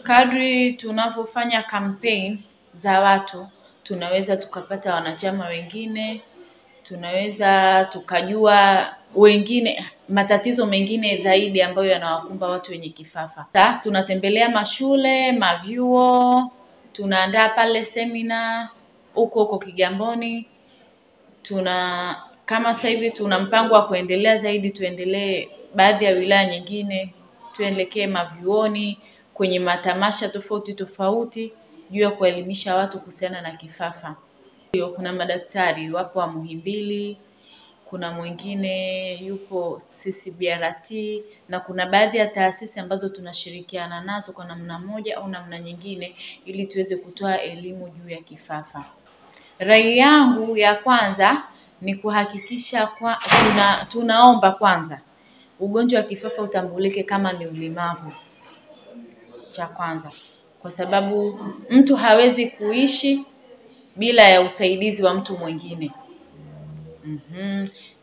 Kadri tunavyofanya campaign za watu, tunaweza tukapata wanachama wengine, tunaweza tukajua wengine matatizo mengine zaidi ambayo yanawakumba watu wenye kifafa. Tunatembelea mashule, mavyuo, tunaandaa pale seminar huko Kigamboni. Kama sasa hivi tuna mpango wa kuendelea zaidi, tuendelee baadhi ya wilaya nyingine, tuelekee mavyuoni kwenye matamasha tofauti juu ya kuelimisha watu kuhusiana na kifafa. Kuna madaktari wapo wa Muhimbili, kuna mwingine yupo CCBRT, na kuna baadhi ya taasisi ambazo tunashirikiana nazo kwa namna moja au namna nyingine ili tuweze kutoa elimu juu ya kifafa. Rai yangu ya kwanza ni kuhakikisha tunaomba kwanza ugonjwa wa kifafa utambulike kama ni ulemavu, cha kwanza, kwa sababu mtu hawezi kuishi bila ya usaidizi wa mtu mwingine.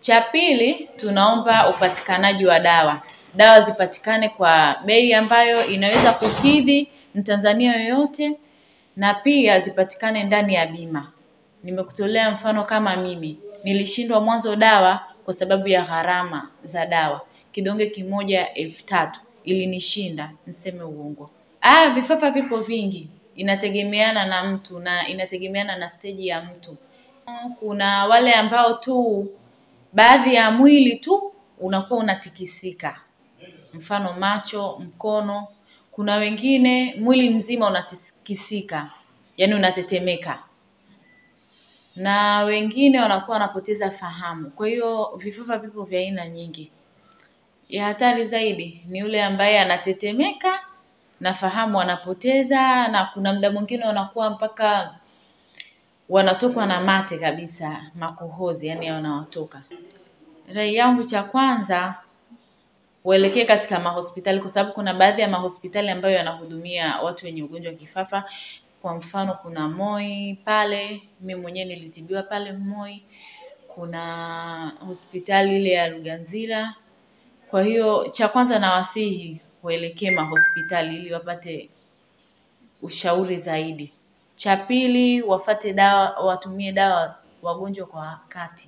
Cha pili, tunaomba upatikanaji wa dawa. Dawa zipatikane kwa bei ambayo inaweza kukidhi Mtanzania yoyote, na pia zipatikane ndani ya bima. Nimekutolea mfano, kama mimi nilishindwa mwanzo dawa kwa sababu ya gharama za dawa. Kidonge kimoja 3000 ilinishinda, niseme uongo. Vifafa vipo vingi, inategemeana na mtu na inategemeana na stage ya mtu. Kuna wale ambao tu baadhi ya mwili tu unakuwa unatikisika, mfano macho, mkono. Kuna wengine mwili mzima unatikisika, yani unatetemeka, na wengine wanakuwa wanapoteza fahamu. Kwa hiyo vifafa vipo vya aina nyingi. Ya hatari zaidi ni yule ambaye anatetemeka na fahamu wanapoteza, na kuna muda mwingine wanakuwa mpaka wanatokwa na mate kabisa, makohozi yani wanawatoka. Rai yangu cha kwanza, uelekee katika mahospitali, kwa sababu kuna baadhi ya mahospitali ambayo yanahudumia watu wenye ugonjwa wa kifafa. Kwa mfano kuna Moi pale, mimi mwenyewe nilitibiwa pale Moi. Kuna hospitali ile ya Ruganzira. Kwa hiyo cha kwanza nawasihi waelekee mahospitali ili wapate ushauri zaidi. Cha pili, watumie dawa wagonjwa kwa wakati.